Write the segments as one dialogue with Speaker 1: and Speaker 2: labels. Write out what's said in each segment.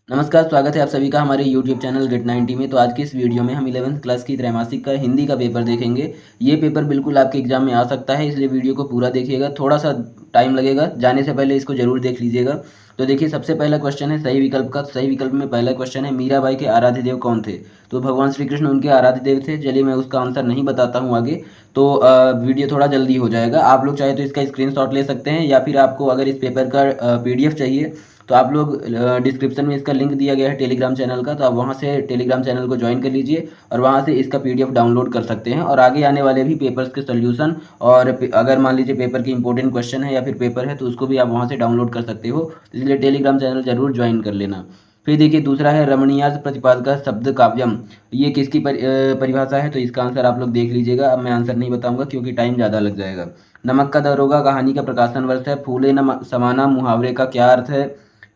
Speaker 1: नमस्कार, स्वागत है आप सभी का हमारे YouTube चैनल गेट 90 में। तो आज की इस वीडियो में हम 11th क्लास की त्रैमासिक का हिंदी का पेपर देखेंगे। ये पेपर बिल्कुल आपके एग्जाम में आ सकता है, इसलिए वीडियो को पूरा देखिएगा। थोड़ा सा टाइम लगेगा, जाने से पहले इसको जरूर देख लीजिएगा। तो देखिए, सबसे पहला क्वेश्चन है सही विकल्प का। सही विकल्प में पहला क्वेश्चन है, मीराबाई के आराध्य देव कौन थे? तो भगवान श्री कृष्ण उनके आराध्य देव थे। चलिए मैं उसका आंसर नहीं बताता हूँ आगे, तो वीडियो थोड़ा जल्दी हो जाएगा। आप लोग चाहे तो इसका स्क्रीनशॉट ले सकते हैं, या फिर आपको अगर इस पेपर का PDF चाहिए तो आप लोग डिस्क्रिप्शन में इसका लिंक दिया गया है टेलीग्राम चैनल का, तो आप वहां से टेलीग्राम चैनल को ज्वाइन कर लीजिए और वहां से इसका PDF डाउनलोड कर सकते हैं। और आगे आने वाले भी पेपर्स के सोल्यूशन, और अगर मान लीजिए पेपर की इंपॉर्टेंट क्वेश्चन है या फिर पेपर है, तो उसको भी आप वहां से डाउनलोड कर सकते हो। इसलिए टेलीग्राम चैनल जरूर ज्वाइन कर लेना। फिर देखिए, दूसरा है रमणीयास प्रतिपादक शब्द काव्यम। ये किसकी परिभाषा है? तो इसका आंसर आप लोग देख लीजिएगा। अब मैं आंसर नहीं बताऊंगा क्योंकि टाइम ज़्यादा लग जाएगा। नमक का दरोगा कहानी का प्रकाशन वर्ष है। फूले न समाना मुहावरे का क्या अर्थ है?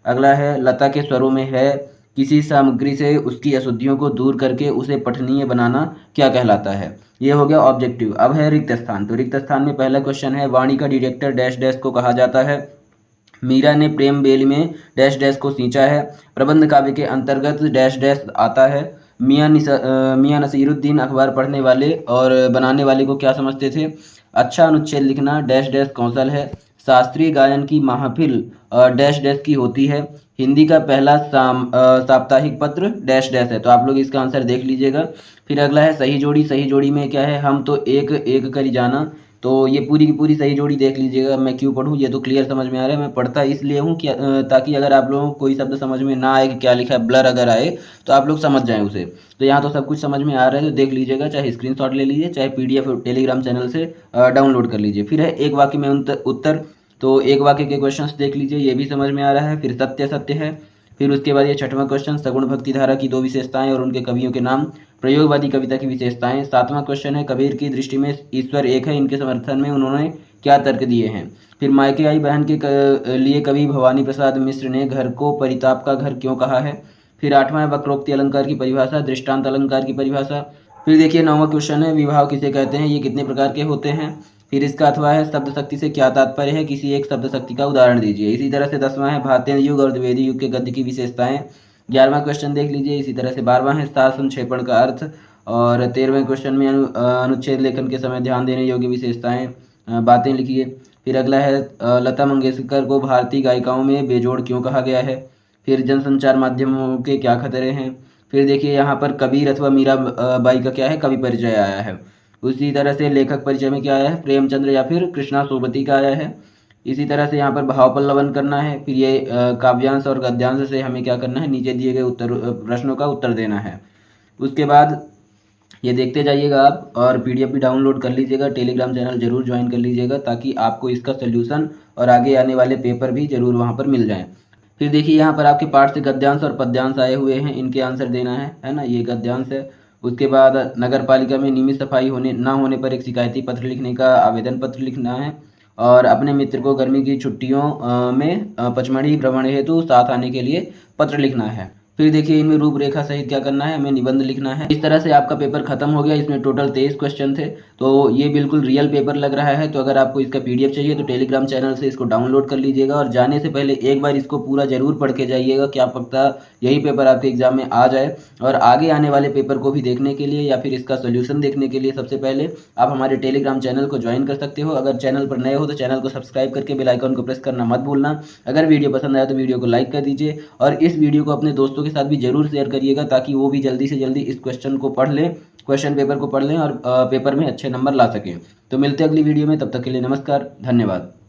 Speaker 1: अगला है, लता के स्वरों में है। किसी सामग्री से उसकी अशुद्धियों को दूर करके उसे पठनीय बनाना क्या कहलाता है? ये हो गया ऑब्जेक्टिव। अब है रिक्त स्थान। तो रिक्त स्थान में पहला क्वेश्चन है, वाणी का डायरेक्टर डैश डैश को कहा जाता है। मीरा ने प्रेम बेल में डैश डैश को सींचा है। प्रबंध काव्य के अंतर्गत डैश डैश आता है। मियाँ नसीरुद्दीन अखबार पढ़ने वाले और बनाने वाले को क्या समझते थे? अच्छा अनुच्छेद लिखना डैश डैश कौशल है। शास्त्रीय गायन की महफिल डैश डैश की होती है। हिंदी का पहला साप्ताहिक पत्र डैश डैश है। तो आप लोग इसका आंसर देख लीजिएगा। फिर अगला है सही जोड़ी। सही जोड़ी में क्या है? हम तो एक एक करी जाना। तो ये पूरी की पूरी सही जोड़ी देख लीजिएगा। मैं क्यों पढ़ूँ, ये तो क्लियर समझ में आ रहा है। मैं पढ़ता इसलिए हूँ कि ताकि अगर आप लोगों को कोई शब्द समझ में ना आए कि क्या लिखा है, ब्लर अगर आए तो आप लोग समझ जाएं उसे। तो यहाँ तो सब कुछ समझ में आ रहा है, तो देख लीजिएगा। चाहे स्क्रीनशॉट ले लीजिए, चाहे PDF टेलीग्राम चैनल से डाउनलोड कर लीजिए। फिर है एक वाक्य में उत्तर। तो एक वाक्य के क्वेश्चंस देख लीजिए, ये भी समझ में आ रहा है। फिर सत्य सत्य है। फिर उसके बाद ये छठवां क्वेश्चन, सगुण भक्ति धारा की 2 विशेषताएं और उनके कवियों के नाम। प्रयोगवादी कविता की विशेषताएं। सातवां क्वेश्चन है, कबीर की दृष्टि में ईश्वर एक है, इनके समर्थन में उन्होंने क्या तर्क दिए हैं? फिर मायके आई बहन के लिए कवि भवानी प्रसाद मिश्र ने घर को परिताप का घर क्यों कहा है? फिर आठवां है, वक्रोक्ति अलंकार की परिभाषा, दृष्टांत अलंकार की परिभाषा। फिर देखिए, नौवां क्वेश्चन है, विवाह किसे कहते हैं, ये कितने प्रकार के होते हैं? फिर इसका अथवा है, शब्द शक्ति से क्या तात्पर्य है, किसी एक शब्द शक्ति का उदाहरण दीजिए। इसी तरह से 10वां है, भारतीय युग और द्विवेदी युग के गद्य की विशेषताएं। 11वां क्वेश्चन देख लीजिए। इसी तरह से 12वां है, सार संक्षेपण का अर्थ। और 13वें क्वेश्चन में अनुच्छेद लेखन के समय ध्यान देने योग्य विशेषताएं, बातें लिखिए। फिर अगला है, लता मंगेशकर को भारतीय गायिकाओं में बेजोड़ क्यों कहा गया है? फिर जनसंचार माध्यमों के क्या खतरे हैं? फिर देखिए, यहाँ पर कबीर अथवा मीरा बाई का क्या है, कवि परिचय आया है। उसी तरह से लेखक परिचय में क्या आया है, प्रेमचंद्र या फिर कृष्णा सोबती का आया है। इसी तरह से यहाँ पर भाव पल्लवन करना है। फिर ये काव्यांश और गद्यांश से हमें क्या करना है, नीचे दिए गए उत्तर प्रश्नों का उत्तर देना है। उसके बाद ये देखते जाइएगा आप, और PDF भी डाउनलोड कर लीजिएगा। टेलीग्राम चैनल जरूर ज्वाइन कर लीजिएगा ताकि आपको इसका सोल्यूशन और आगे आने वाले पेपर भी जरूर वहाँ पर मिल जाएं। फिर देखिए, यहाँ पर आपके पाठ से गद्यांश और पद्यांश आए हुए हैं, इनके आंसर देना है ना। ये गद्यांश है। उसके बाद नगर पालिका में नियमित सफाई ना होने पर एक शिकायती पत्र लिखने का आवेदन पत्र लिखना है। और अपने मित्र को गर्मी की छुट्टियों में पचमढ़ी भ्रमण हेतु साथ आने के लिए पत्र लिखना है। फिर देखिए, इनमें रूपरेखा सहित क्या करना है, हमें निबंध लिखना है। इस तरह से आपका पेपर खत्म हो गया। इसमें टोटल 23 क्वेश्चन थे। तो ये बिल्कुल रियल पेपर लग रहा है। तो अगर आपको इसका PDF चाहिए तो टेलीग्राम चैनल से इसको डाउनलोड कर लीजिएगा, और जाने से पहले एक बार इसको पूरा जरूर पढ़ के जाइएगा। क्या पता यही पेपर आपके एग्जाम में आ जाए। और आगे आने वाले पेपर को भी देखने के लिए या फिर इसका सोल्यूशन देखने के लिए सबसे पहले आप हमारे टेलीग्राम चैनल को ज्वाइन कर सकते हो। अगर चैनल पर नए हो तो चैनल को सब्सक्राइब करके बेल आइकन को प्रेस करना मत भूलना। अगर वीडियो पसंद आया तो वीडियो को लाइक कर दीजिए, और इस वीडियो को अपने दोस्तों के साथ भी जरूर शेयर करिएगा ताकि वो भी जल्दी से जल्दी इस क्वेश्चन को पढ़ लें, क्वेश्चन पेपर को पढ़ लें और पेपर में अच्छे नंबर ला सकें। तो मिलते हैं अगली वीडियो में, तब तक के लिए नमस्कार, धन्यवाद।